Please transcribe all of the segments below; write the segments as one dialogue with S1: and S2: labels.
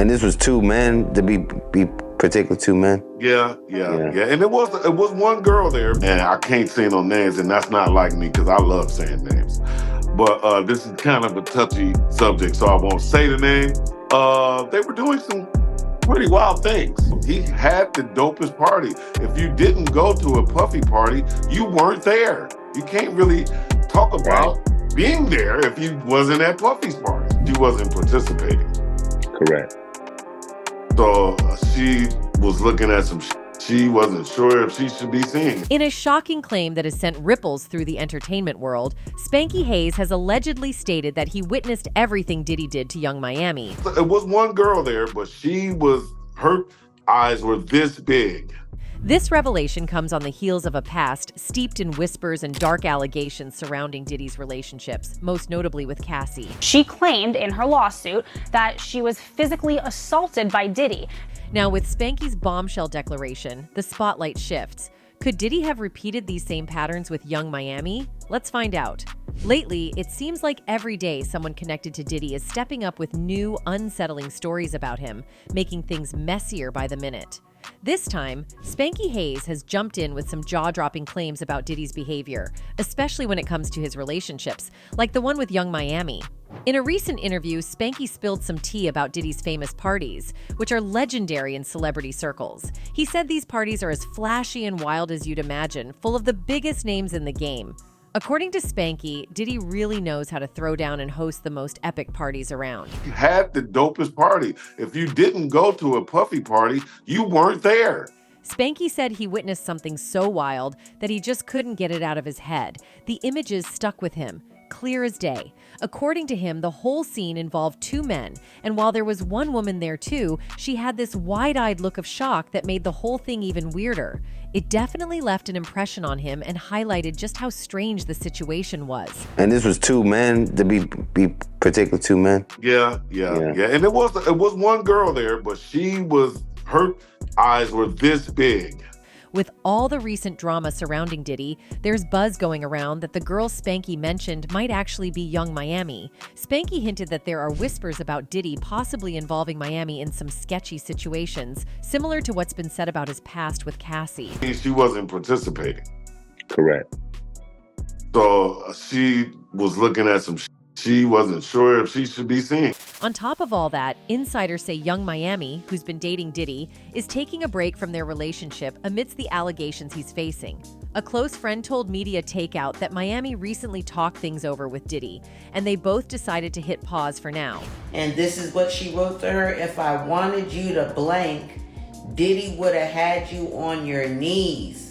S1: And this was two men, to be particular, two men?
S2: Yeah. And it was one girl there, and I can't say no names, and that's not like me because I love saying names. But this is kind of a touchy subject, so I won't say the name. They were doing some pretty wild things. He had the dopest party. If you didn't go to a Puffy party, you weren't there. You can't really talk about being there if you wasn't at Puffy's party. She wasn't participating.
S1: Correct.
S2: So she was looking at some she wasn't sure if she should be seen.
S3: In a shocking claim that has sent ripples through the entertainment world, Spanky Hayes has allegedly stated that he witnessed everything Diddy did to Young Miami.
S2: It was one girl there, but her eyes were this big.
S3: This revelation comes on the heels of a past steeped in whispers and dark allegations surrounding Diddy's relationships, most notably with Cassie.
S4: She claimed in her lawsuit that she was physically assaulted by Diddy.
S3: Now, with Spanky's bombshell declaration, the spotlight shifts. Could Diddy have repeated these same patterns with Young Miami? Let's find out. Lately, it seems like every day someone connected to Diddy is stepping up with new, unsettling stories about him, making things messier by the minute. This time, Spanky Hayes has jumped in with some jaw-dropping claims about Diddy's behavior, especially when it comes to his relationships, like the one with Young Miami. In a recent interview, Spanky spilled some tea about Diddy's famous parties, which are legendary in celebrity circles. He said these parties are as flashy and wild as you'd imagine, full of the biggest names in the game. According to Spanky, Diddy really knows how to throw down and host the most epic parties around.
S2: He had the dopest party. If you didn't go to a Puffy party, you weren't there.
S3: Spanky said he witnessed something so wild that he just couldn't get it out of his head. The images stuck with him, clear as day. According to him, the whole scene involved two men, and while there was one woman there too, she had this wide-eyed look of shock that made the whole thing even weirder. It definitely left an impression on him and highlighted just how strange the situation was.
S1: And this was two men, to be particular, two men?
S2: Yeah. And it was one girl there, but her eyes were this big.
S3: With all the recent drama surrounding Diddy, there's buzz going around that the girl Spanky mentioned might actually be Young Miami. Spanky hinted that there are whispers about Diddy possibly involving Miami in some sketchy situations, similar to what's been said about his past with Cassie.
S2: She wasn't participating.
S1: Correct.
S2: So she was looking at some she wasn't sure if she should be seen.
S3: On top of all that, insiders say Young Miami, who's been dating Diddy, is taking a break from their relationship amidst the allegations he's facing. A close friend told Media Takeout that Miami recently talked things over with Diddy, and they both decided to hit pause for now.
S5: And this is what she wrote to her: if I wanted you to blank, Diddy would have had you on your knees.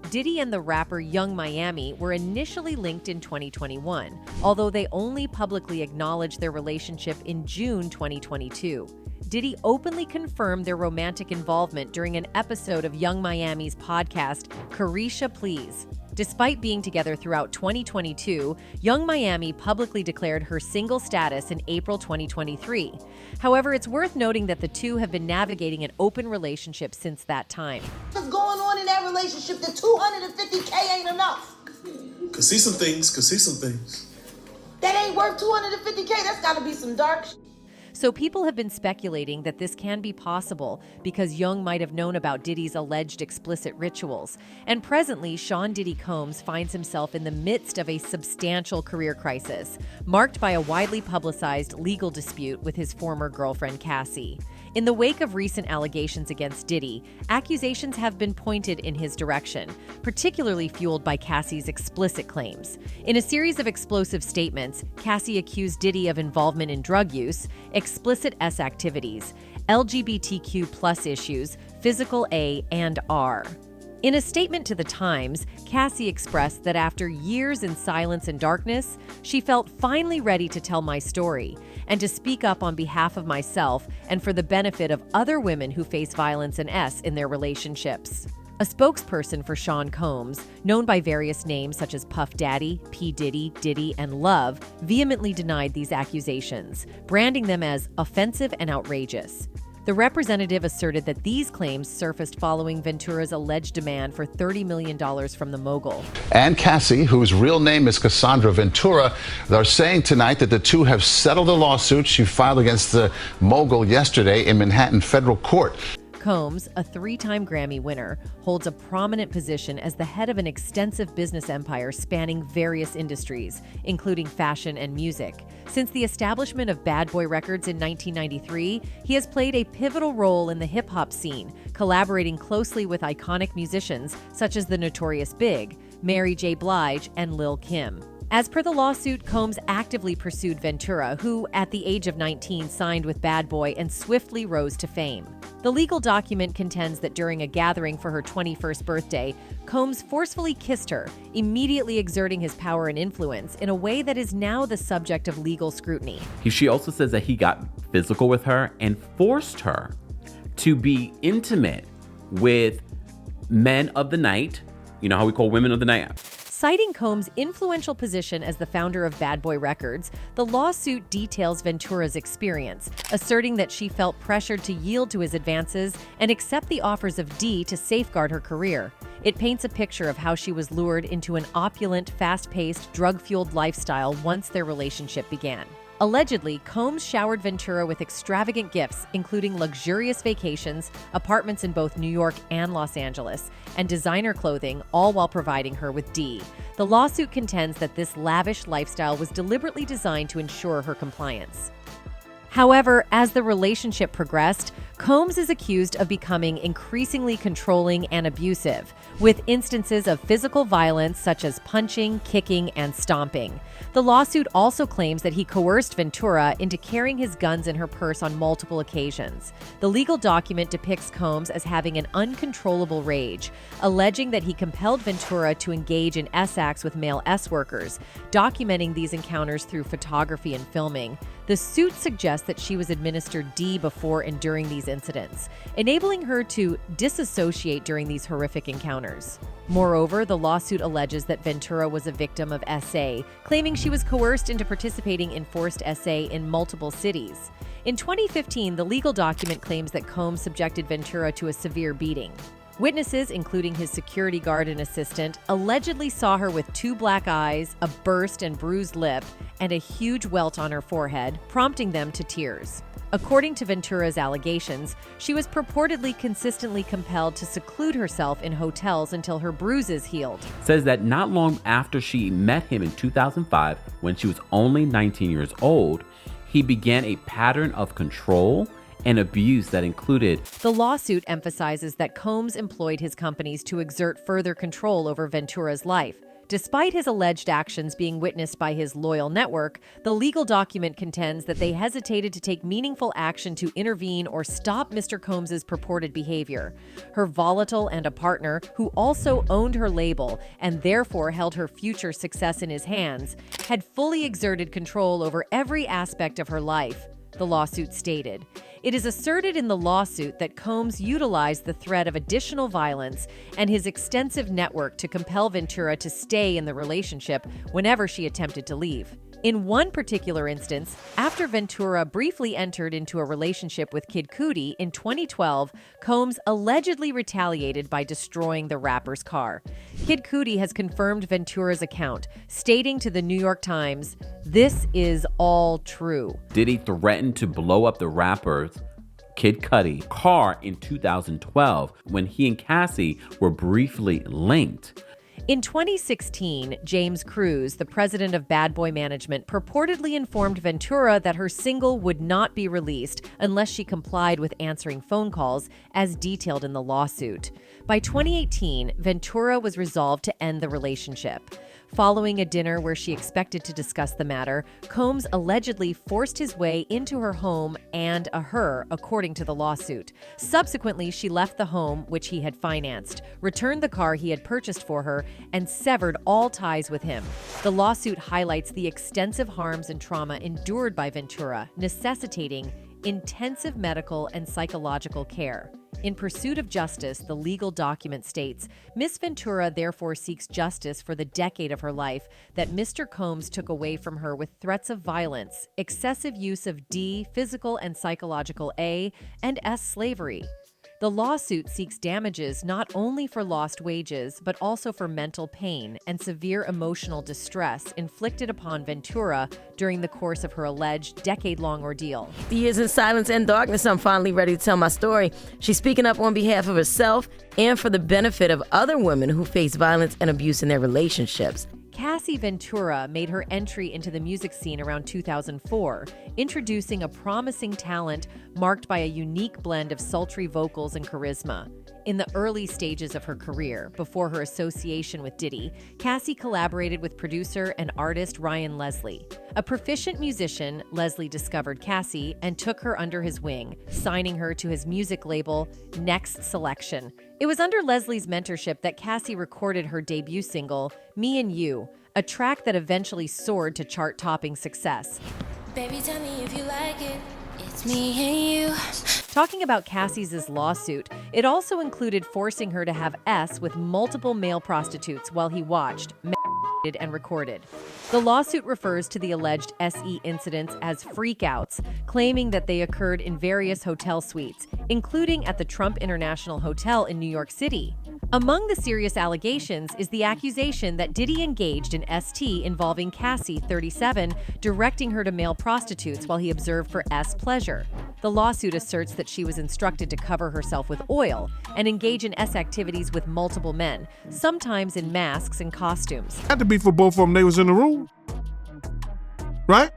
S3: Diddy and the rapper Young Miami were initially linked in 2021, although they only publicly acknowledged their relationship in June 2022. Diddy openly confirmed their romantic involvement during an episode of Young Miami's podcast, Coercion, Please. Despite being together throughout 2022, Young Miami publicly declared her single status in April 2023. However, it's worth noting that the two have been navigating an open relationship since that time.
S6: What's going on in that relationship? The $250K ain't enough.
S7: Could see some things.
S6: That ain't worth $250K. That's gotta be some dark shit.
S3: So people have been speculating that this can be possible because Young might have known about Diddy's alleged explicit rituals. And presently, Sean Diddy Combs finds himself in the midst of a substantial career crisis, marked by a widely publicized legal dispute with his former girlfriend, Cassie. In the wake of recent allegations against Diddy, accusations have been pointed in his direction, particularly fueled by Cassie's explicit claims. In a series of explosive statements, Cassie accused Diddy of involvement in drug use, explicit S activities, LGBTQ+ issues, physical A and R. In a statement to The Times, Cassie expressed that after years in silence and darkness, she felt finally ready to tell my story and to speak up on behalf of myself and for the benefit of other women who face violence and S in their relationships. A spokesperson for Sean Combs, known by various names such as Puff Daddy, P. Diddy, Diddy, and Love, vehemently denied these accusations, branding them as offensive and outrageous. The representative asserted that these claims surfaced following Ventura's alleged demand for $30 million from the mogul.
S8: And Cassie, whose real name is Cassandra Ventura, they're saying tonight that the two have settled a lawsuit she filed against the mogul yesterday in Manhattan federal court.
S3: Combs, a 3-time Grammy winner, holds a prominent position as the head of an extensive business empire spanning various industries, including fashion and music. Since the establishment of Bad Boy Records in 1993, he has played a pivotal role in the hip-hop scene, collaborating closely with iconic musicians such as the Notorious Big, Mary J. Blige, and Lil' Kim. As per the lawsuit, Combs actively pursued Ventura, who, at the age of 19, signed with Bad Boy and swiftly rose to fame. The legal document contends that during a gathering for her 21st birthday, Combs forcefully kissed her, immediately exerting his power and influence in a way that is now the subject of legal scrutiny.
S9: She also says that he got physical with her and forced her to be intimate with men of the night. You know how we call women of the night?
S3: Citing Combs' influential position as the founder of Bad Boy Records, the lawsuit details Ventura's experience, asserting that she felt pressured to yield to his advances and accept the offers of D to safeguard her career. It paints a picture of how she was lured into an opulent, fast-paced, drug-fueled lifestyle once their relationship began. Allegedly, Combs showered Ventura with extravagant gifts, including luxurious vacations, apartments in both New York and Los Angeles, and designer clothing, all while providing her with D. The lawsuit contends that this lavish lifestyle was deliberately designed to ensure her compliance. However, as the relationship progressed, Combs is accused of becoming increasingly controlling and abusive, with instances of physical violence such as punching, kicking, and stomping. The lawsuit also claims that he coerced Ventura into carrying his guns in her purse on multiple occasions. The legal document depicts Combs as having an uncontrollable rage, alleging that he compelled Ventura to engage in S-acts with male S-workers, documenting these encounters through photography and filming. The suit suggests that she was administered D before and during these incidents, enabling her to disassociate during these horrific encounters. Moreover, the lawsuit alleges that Ventura was a victim of SA, claiming she was coerced into participating in forced SA in multiple cities. In 2015, the legal document claims that Combs subjected Ventura to a severe beating. Witnesses, including his security guard and assistant, allegedly saw her with 2 black eyes, a burst and bruised lip, and a huge welt on her forehead, prompting them to tears. According to Ventura's allegations, she was purportedly consistently compelled to seclude herself in hotels until her bruises healed.
S9: Says that not long after she met him in 2005, when she was only 19 years old, he began a pattern of control and abuse that included.
S3: The lawsuit emphasizes that Combs employed his companies to exert further control over Ventura's life. Despite his alleged actions being witnessed by his loyal network, the legal document contends that they hesitated to take meaningful action to intervene or stop Mr. Combs's purported behavior. Her volatile and a partner, who also owned her label and therefore held her future success in his hands, had fully exerted control over every aspect of her life, the lawsuit stated. It is asserted in the lawsuit that Combs utilized the threat of additional violence and his extensive network to compel Ventura to stay in the relationship whenever she attempted to leave. In one particular instance, after Ventura briefly entered into a relationship with Kid Cudi in 2012, Combs allegedly retaliated by destroying the rapper's car. Kid Cudi has confirmed Ventura's account, stating to the New York Times, "This is all true."
S9: Diddy threatened to blow up the rapper's Kid Cudi car in 2012 when he and Cassie were briefly linked.
S3: In 2016, James Cruz, the president of Bad Boy Management, purportedly informed Ventura that her single would not be released unless she complied with answering phone calls, as detailed in the lawsuit. By 2018, Ventura was resolved to end the relationship. Following a dinner where she expected to discuss the matter, Combs allegedly forced his way into her home and her, according to the lawsuit. Subsequently, she left the home, which he had financed, returned the car he had purchased for her, and severed all ties with him. The lawsuit highlights the extensive harms and trauma endured by Ventura, necessitating intensive medical and psychological care. In pursuit of justice, the legal document states, Miss Ventura therefore seeks justice for the decade of her life that Mr. Combs took away from her with threats of violence, excessive use of D, physical and psychological A, and S slavery. The lawsuit seeks damages not only for lost wages, but also for mental pain and severe emotional distress inflicted upon Ventura during the course of her alleged decade-long ordeal.
S10: Years in silence and darkness, I'm finally ready to tell my story. She's speaking up on behalf of herself and for the benefit of other women who face violence and abuse in their relationships.
S3: Cassie Ventura made her entry into the music scene around 2004, introducing a promising talent marked by a unique blend of sultry vocals and charisma. In the early stages of her career, before her association with Diddy, Cassie collaborated with producer and artist Ryan Leslie. A proficient musician, Leslie discovered Cassie and took her under his wing, signing her to his music label, Next Selection. It was under Leslie's mentorship that Cassie recorded her debut single, Me and You, a track that eventually soared to chart-topping success.
S11: Baby, tell me if you like it. It's me and you.
S3: Talking about Cassie's lawsuit, it also included forcing her to have S with multiple male prostitutes while he watched, and recorded. The lawsuit refers to the alleged SE incidents as freakouts, claiming that they occurred in various hotel suites, including at the Trump International Hotel in New York City. Among the serious allegations is the accusation that Diddy engaged in ST involving Cassie, 37, directing her to male prostitutes while he observed for S pleasure. The lawsuit asserts that she was instructed to cover herself with oil and engage in S activities with multiple men, sometimes in masks and costumes.
S12: Had to be for both of them. They was in the room, right?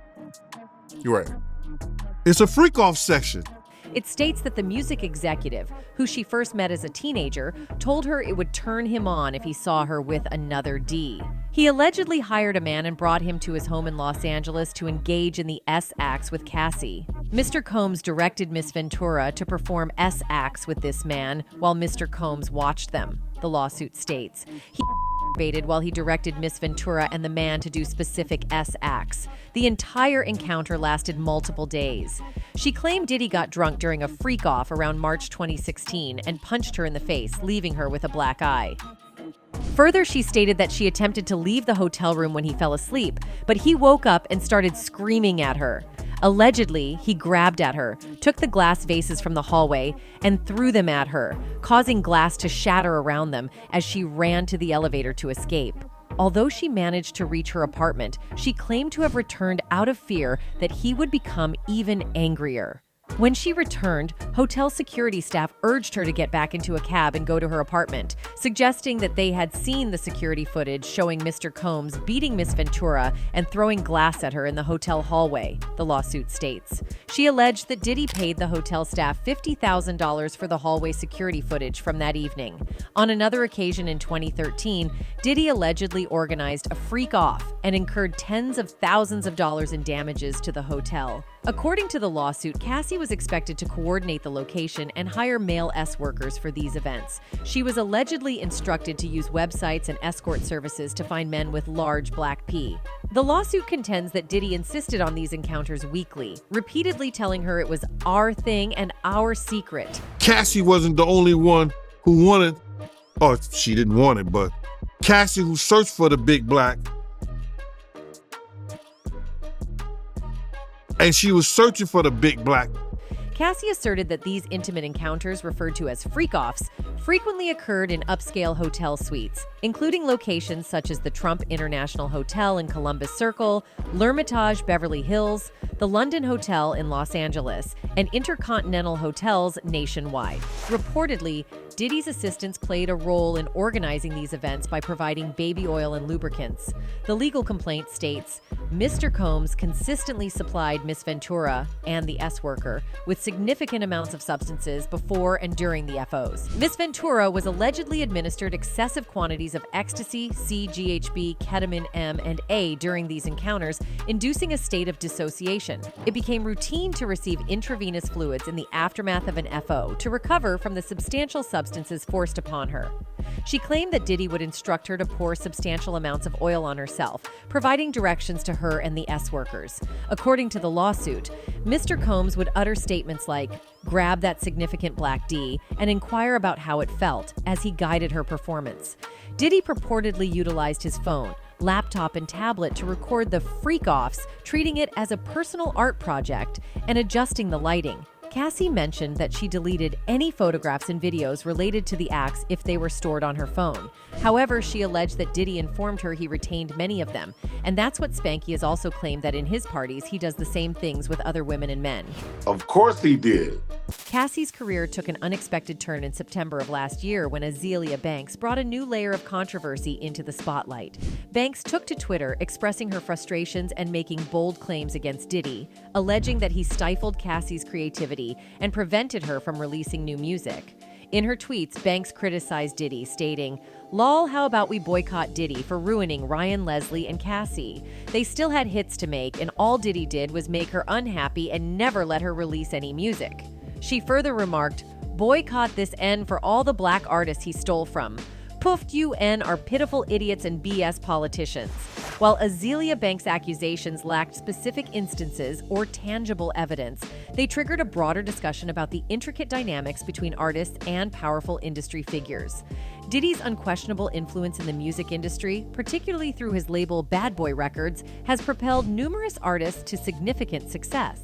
S12: You're right. It's a freak off section.
S3: It states that the music executive, who she first met as a teenager, told her it would turn him on if he saw her with another D. He allegedly hired a man and brought him to his home in Los Angeles to engage in the S acts with Cassie. Mr. Combs directed Miss Ventura to perform S acts with this man while Mr. Combs watched them, the lawsuit states. He baited while he directed Miss Ventura and the man to do specific S acts. The entire encounter lasted multiple days. She claimed Diddy got drunk during a freak-off around March 2016 and punched her in the face, leaving her with a black eye. Further, she stated that she attempted to leave the hotel room when he fell asleep, but he woke up and started screaming at her. Allegedly, he grabbed at her, took the glass vases from the hallway, and threw them at her, causing glass to shatter around them as she ran to the elevator to escape. Although she managed to reach her apartment, she claimed to have returned out of fear that he would become even angrier. When she returned, hotel security staff urged her to get back into a cab and go to her apartment, suggesting that they had seen the security footage showing Mr. Combs beating Miss Ventura and throwing glass at her in the hotel hallway, the lawsuit states. She alleged that Diddy paid the hotel staff $50,000 for the hallway security footage from that evening. On another occasion in 2013, Diddy allegedly organized a freak-off and incurred tens of thousands of dollars in damages to the hotel. According to the lawsuit, Cassie was expected to coordinate the location and hire male S workers for these events. She was allegedly instructed to use websites and escort services to find men with large black P. The lawsuit contends that Diddy insisted on these encounters weekly, repeatedly telling her it was our thing and our secret.
S12: Cassie wasn't the only one who wanted, or she didn't want it, but Cassie who searched for the big black. And she was searching for the big black.
S3: Cassie asserted that these intimate encounters, referred to as freak-offs, frequently occurred in upscale hotel suites, including locations such as the Trump International Hotel in Columbus Circle, L'Hermitage Beverly Hills, the London Hotel in Los Angeles, and Intercontinental Hotels nationwide. Reportedly, Diddy's assistants played a role in organizing these events by providing baby oil and lubricants. The legal complaint states, Mr. Combs consistently supplied Miss Ventura and the S worker with significant amounts of substances before and during the FOs. Miss Ventura was allegedly administered excessive quantities of ecstasy, C, GHB, ketamine, M, and A during these encounters, inducing a state of dissociation. It became routine to receive intravenous fluids in the aftermath of an FO to recover from the substantial substances forced upon her. She claimed that Diddy would instruct her to pour substantial amounts of oil on herself, providing directions to her and the S-workers. According to the lawsuit, Mr. Combs would utter statements like, "Grab that significant black D," and inquire about how it felt as he guided her performance. Diddy purportedly utilized his phone, laptop, and tablet to record the freak-offs, treating it as a personal art project and adjusting the lighting. Cassie mentioned that she deleted any photographs and videos related to the acts if they were stored on her phone. However, she alleged that Diddy informed her he retained many of them, and that's what Spanky has also claimed, that in his parties he does the same things with other women and men.
S2: Of course he did.
S3: Cassie's career took an unexpected turn in September of last year when Azealia Banks brought a new layer of controversy into the spotlight. Banks took to Twitter expressing her frustrations and making bold claims against Diddy, alleging that he stifled Cassie's creativity and prevented her from releasing new music. In her tweets, Banks criticized Diddy, stating, "Lol, how about we boycott Diddy for ruining Ryan Leslie and Cassie? They still had hits to make, and all Diddy did was make her unhappy and never let her release any music." She further remarked, "Boycott this N for all the black artists he stole from. Poofed you N are pitiful idiots and BS politicians." While Azealia Banks' accusations lacked specific instances or tangible evidence, they triggered a broader discussion about the intricate dynamics between artists and powerful industry figures. Diddy's unquestionable influence in the music industry, particularly through his label Bad Boy Records, has propelled numerous artists to significant success.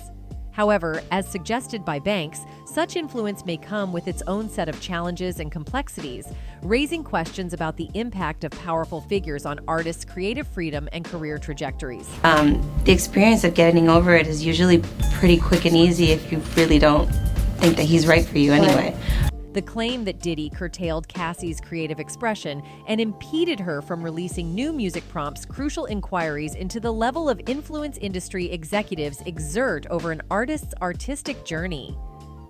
S3: However, as suggested by Banks, such influence may come with its own set of challenges and complexities, raising questions about the impact of powerful figures on artists' creative freedom and career trajectories.
S13: The experience of getting over it is usually pretty quick and easy if you really don't think that he's right for you anyway.
S3: The claim that Diddy curtailed Cassie's creative expression and impeded her from releasing new music prompts crucial inquiries into the level of influence industry executives exert over an artist's artistic journey.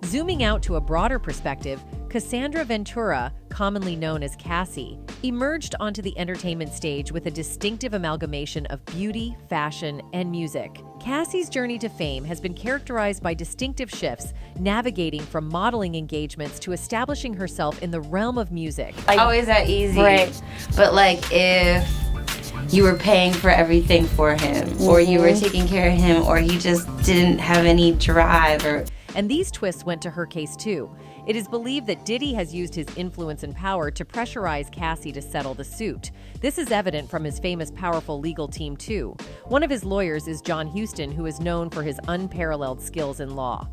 S3: Zooming out to a broader perspective, Cassandra Ventura, commonly known as Cassie, emerged onto the entertainment stage with a distinctive amalgamation of beauty, fashion, and music. Cassie's journey to fame has been characterized by distinctive shifts, navigating from modeling engagements to establishing herself in the realm of music.
S13: Always that easy. Right. But like if you were paying for everything for him, or you were taking care of him, or he just didn't have any drive, or...
S3: And these twists went to her case too. It is believed that Diddy has used his influence and power to pressurize Cassie to settle the suit. This is evident from his famous powerful legal team too. One of his lawyers is John Huston, who is known for his unparalleled skills in law.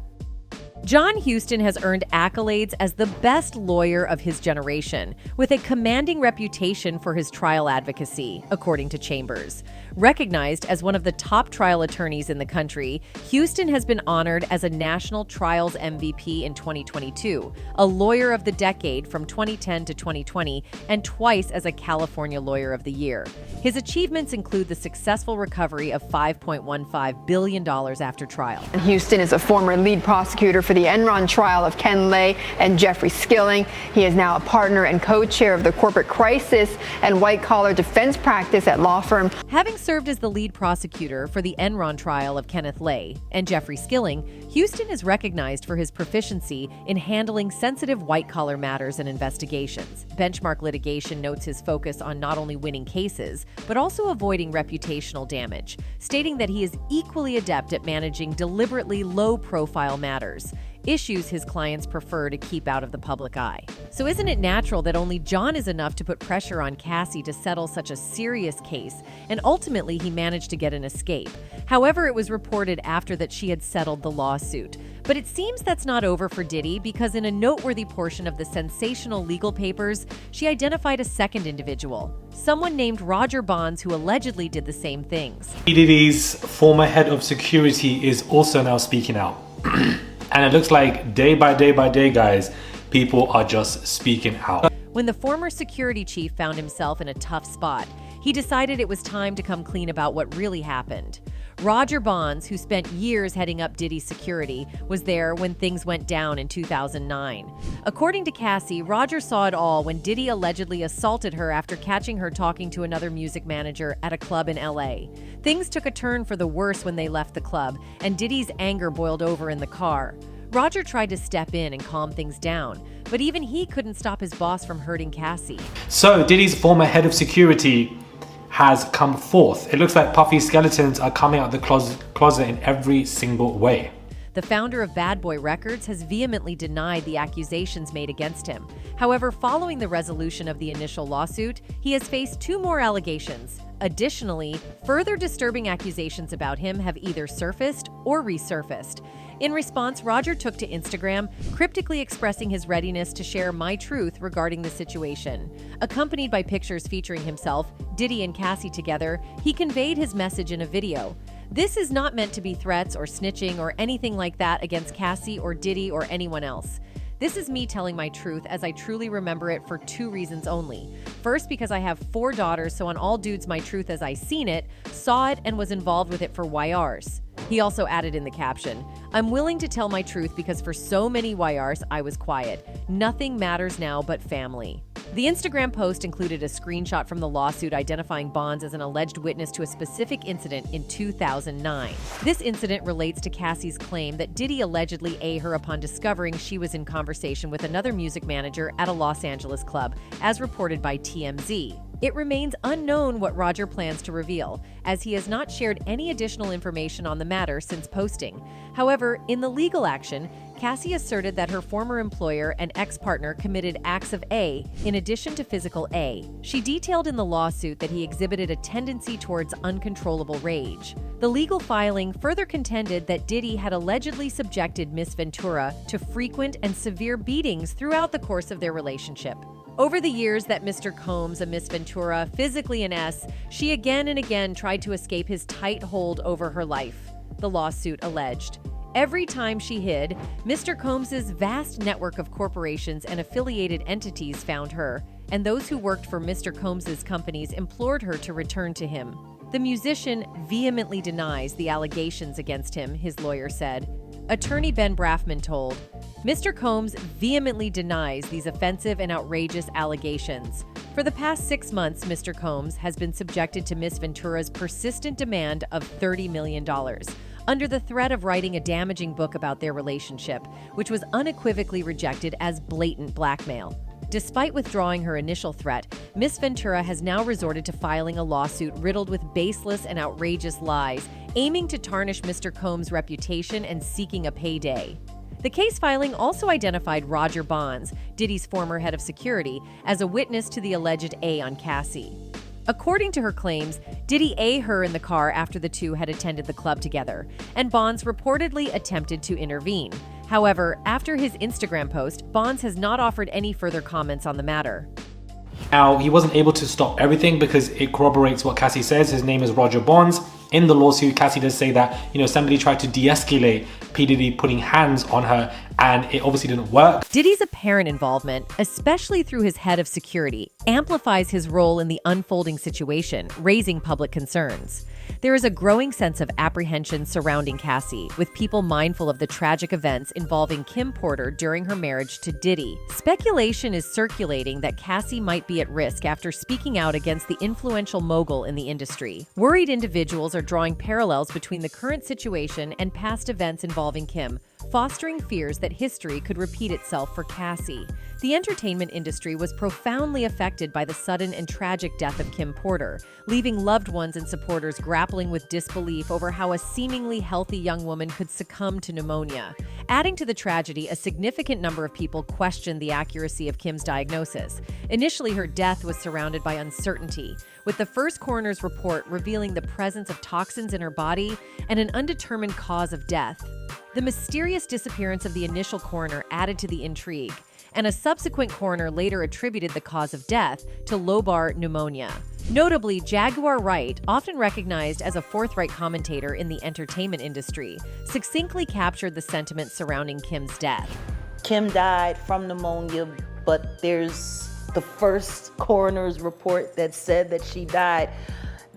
S3: John Huston has earned accolades as the best lawyer of his generation, with a commanding reputation for his trial advocacy, according to Chambers. Recognized as one of the top trial attorneys in the country, Huston has been honored as a National Trials MVP in 2022, a Lawyer of the Decade from 2010 to 2020, and twice as a California Lawyer of the Year. His achievements include the successful recovery of $5.15 billion after trial.
S14: Huston is a former lead prosecutor for the Enron trial of Ken Lay and Jeffrey Skilling. He is now a partner and co-chair of the corporate crisis and white-collar defense practice at law firm.
S3: Having served as the lead prosecutor for the Enron trial of Kenneth Lay and Jeffrey Skilling, Huston is recognized for his proficiency in handling sensitive white-collar matters and investigations. Benchmark Litigation notes his focus on not only winning cases, but also avoiding reputational damage, stating that he is equally adept at managing deliberately low-profile matters, issues his clients prefer to keep out of the public eye. So isn't it natural that only John is enough to put pressure on Cassie to settle such a serious case, and ultimately he managed to get an escape? However, it was reported after that she had settled the lawsuit. But it seems that's not over for Diddy, because in a noteworthy portion of the sensational legal papers, she identified a second individual, someone named Roger Bonds, who allegedly did the same things.
S15: Diddy's former head of security is also now speaking out. And it looks like day by day, guys, people are just speaking out.
S3: When the former security chief found himself in a tough spot, he decided it was time to come clean about what really happened. Roger Bonds, who spent years heading up Diddy's security, was there when things went down in 2009. According to Cassie, Roger saw it all when Diddy allegedly assaulted her after catching her talking to another music manager at a club in LA. Things took a turn for the worse when they left the club, and Diddy's anger boiled over in the car. Roger tried to step in and calm things down, but even he couldn't stop his boss from hurting Cassie.
S15: So Diddy's former head of security has come forth. It looks like Puffy's skeletons are coming out of the closet in every single way.
S3: The founder of Bad Boy Records has vehemently denied the accusations made against him. However, following the resolution of the initial lawsuit, he has faced 2 more allegations. Additionally, further disturbing accusations about him have either surfaced or resurfaced. In response, Roger took to Instagram, cryptically expressing his readiness to share my truth regarding the situation. Accompanied by pictures featuring himself, Diddy and Cassie together, he conveyed his message in a video. This is not meant to be threats or snitching or anything like that against Cassie or Diddy or anyone else. This is me telling my truth as I truly remember it for 2 reasons only. First, because I have 4 daughters, so on all dudes my truth as I seen it, saw it, and was involved with it for YRs. He also added in the caption, I'm willing to tell my truth because for so many YRs I was quiet. Nothing matters now but family. The Instagram post included a screenshot from the lawsuit identifying Bonds as an alleged witness to a specific incident in 2009. This incident relates to Cassie's claim that Diddy allegedly A her upon discovering she was in conversation with another music manager at a Los Angeles club, as reported by TMZ. It remains unknown what Roger plans to reveal, as he has not shared any additional information on the matter since posting. However, in the legal action, Cassie asserted that her former employer and ex-partner committed acts of A in addition to physical A. She detailed in the lawsuit that he exhibited a tendency towards uncontrollable rage. The legal filing further contended that Diddy had allegedly subjected Miss Ventura to frequent and severe beatings throughout the course of their relationship. Over the years that Mr. Combs and Miss Ventura, physically an S, she again and again tried to escape his tight hold over her life, the lawsuit alleged. Every time she hid, Mr. Combs's vast network of corporations and affiliated entities found her, and those who worked for Mr. Combs's companies implored her to return to him. The musician vehemently denies the allegations against him, his lawyer said. Attorney Ben Braffman told, Mr. Combs vehemently denies these offensive and outrageous allegations. For the past 6 months, Mr. Combs has been subjected to Miss Ventura's persistent demand of $30 million, under the threat of writing a damaging book about their relationship, which was unequivocally rejected as blatant blackmail. Despite withdrawing her initial threat, Miss Ventura has now resorted to filing a lawsuit riddled with baseless and outrageous lies, aiming to tarnish Mr. Combs' reputation and seeking a payday. The case filing also identified Roger Bonds, Diddy's former head of security, as a witness to the alleged A on Cassie. According to her claims, Diddy A her in the car after the two had attended the club together, and Bonds reportedly attempted to intervene. However, after his Instagram post, Bonds has not offered any further comments on the matter.
S15: Now, he wasn't able to stop everything because it corroborates what Cassie says. His name is Roger Bonds. In the lawsuit, Cassie does say that, somebody tried to de-escalate P. Diddy putting hands on her, and it obviously didn't work.
S3: Diddy's apparent involvement, especially through his head of security, amplifies his role in the unfolding situation, raising public concerns. There is a growing sense of apprehension surrounding Cassie, with people mindful of the tragic events involving Kim Porter during her marriage to Diddy. Speculation is circulating that Cassie might be at risk after speaking out against the influential mogul in the industry. Worried individuals are drawing parallels between the current situation and past events involving Kim, fostering fears that history could repeat itself for Cassie. The entertainment industry was profoundly affected by the sudden and tragic death of Kim Porter, leaving loved ones and supporters grappling with disbelief over how a seemingly healthy young woman could succumb to pneumonia. Adding to the tragedy, a significant number of people questioned the accuracy of Kim's diagnosis. Initially, her death was surrounded by uncertainty, with the first coroner's report revealing the presence of toxins in her body and an undetermined cause of death. The mysterious disappearance of the initial coroner added to the intrigue, and a subsequent coroner later attributed the cause of death to lobar pneumonia. Notably, Jaguar Wright, often recognized as a forthright commentator in the entertainment industry, succinctly captured the sentiment surrounding Kim's death.
S6: Kim died from pneumonia, but there's the first coroner's report that said that she died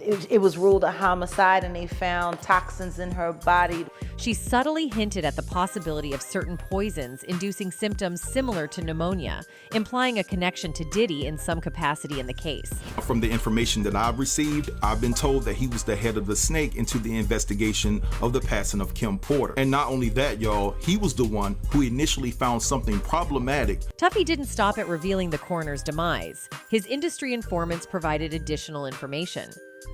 S6: It was ruled a homicide and they found toxins in her body.
S3: She subtly hinted at the possibility of certain poisons inducing symptoms similar to pneumonia, implying a connection to Diddy in some capacity in the case.
S16: From the information that I've received, I've been told that he was the head of the snake into the investigation of the passing of Kim Porter. And not only that, y'all, he was the one who initially found something problematic.
S3: Tuffy didn't stop at revealing the coroner's demise. His industry informants provided additional information.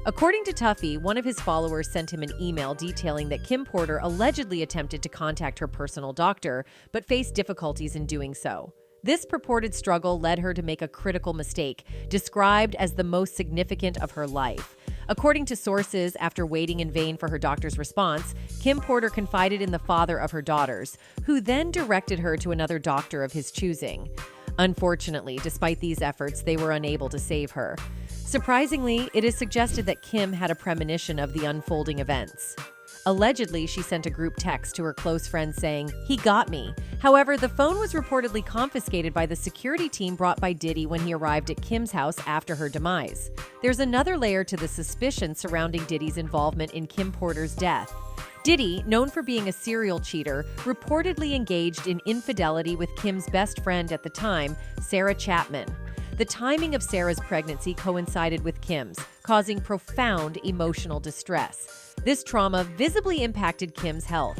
S3: According to Tuffy, one of his followers sent him an email detailing that Kim Porter allegedly attempted to contact her personal doctor, but faced difficulties in doing so. This purported struggle led her to make a critical mistake, described as the most significant of her life. According to sources, after waiting in vain for her doctor's response, Kim Porter confided in the father of her daughters, who then directed her to another doctor of his choosing. Unfortunately, despite these efforts, they were unable to save her. Surprisingly, it is suggested that Kim had a premonition of the unfolding events. Allegedly, she sent a group text to her close friends saying, "He got me." However, the phone was reportedly confiscated by the security team brought by Diddy when he arrived at Kim's house after her demise. There's another layer to the suspicion surrounding Diddy's involvement in Kim Porter's death. Diddy, known for being a serial cheater, reportedly engaged in infidelity with Kim's best friend at the time, Sarah Chapman. The timing of Sarah's pregnancy coincided with Kim's, causing profound emotional distress. This trauma visibly impacted Kim's health.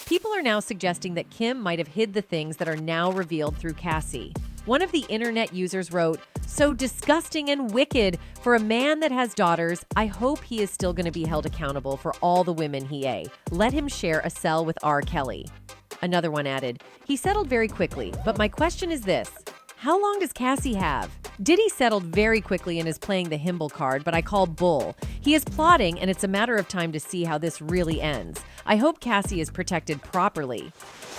S3: People are now suggesting that Kim might have hid the things that are now revealed through Cassie. One of the internet users wrote, "So disgusting and wicked for a man that has daughters. I hope he is still going to be held accountable for all the women he ate. Let him share a cell with R. Kelly." Another one added, "He settled very quickly, but my question is this. How long does Cassie have?" Diddy settled very quickly and is playing the Himble card, but I call bull. He is plotting, and it's a matter of time to see how this really ends. I hope Cassie is protected properly.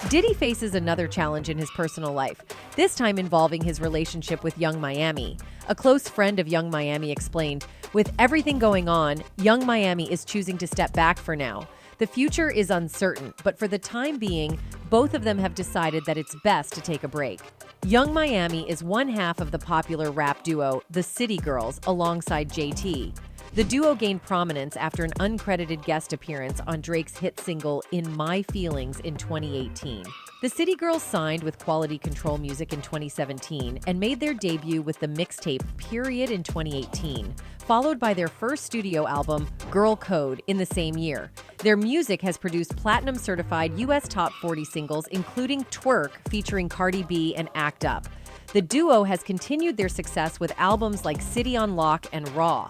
S3: Diddy faces another challenge in his personal life, this time involving his relationship with Young Miami. A close friend of Young Miami explained, "With everything going on, Young Miami is choosing to step back for now. The future is uncertain, but for the time being, both of them have decided that it's best to take a break." Young Miami is one half of the popular rap duo The City Girls alongside JT. The duo gained prominence after an uncredited guest appearance on Drake's hit single In My Feelings in 2018. The City Girls signed with Quality Control Music in 2017 and made their debut with the mixtape Period in 2018, followed by their first studio album, Girl Code, in the same year. Their music has produced platinum-certified U.S. Top 40 singles, including Twerk, featuring Cardi B and Act Up. The duo has continued their success with albums like City on Lock and Raw.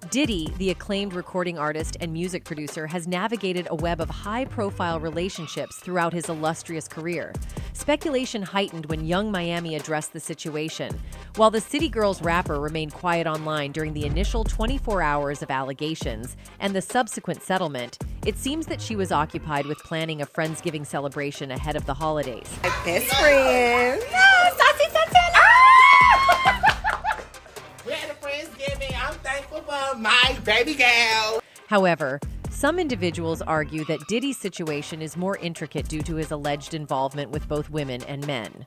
S3: Diddy, the acclaimed recording artist and music producer, has navigated a web of high-profile relationships throughout his illustrious career. Speculation heightened when Young Miami addressed the situation. While the City Girls rapper remained quiet online during the initial 24 hours of allegations and the subsequent settlement, it seems that she was occupied with planning a Friendsgiving celebration ahead of the holidays.
S17: My best friend.
S18: We had a Friendsgiving. I'm thankful for my baby girl.
S3: However, some individuals argue that Diddy's situation is more intricate due to his alleged involvement with both women and men.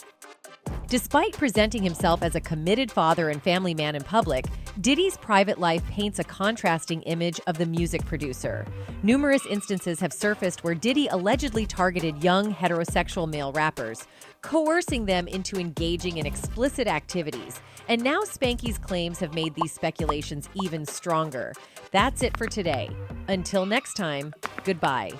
S3: Despite presenting himself as a committed father and family man in public, Diddy's private life paints a contrasting image of the music producer. Numerous instances have surfaced where Diddy allegedly targeted young heterosexual male rappers, coercing them into engaging in explicit activities. And now Spanky's claims have made these speculations even stronger. That's it for today. Until next time, goodbye.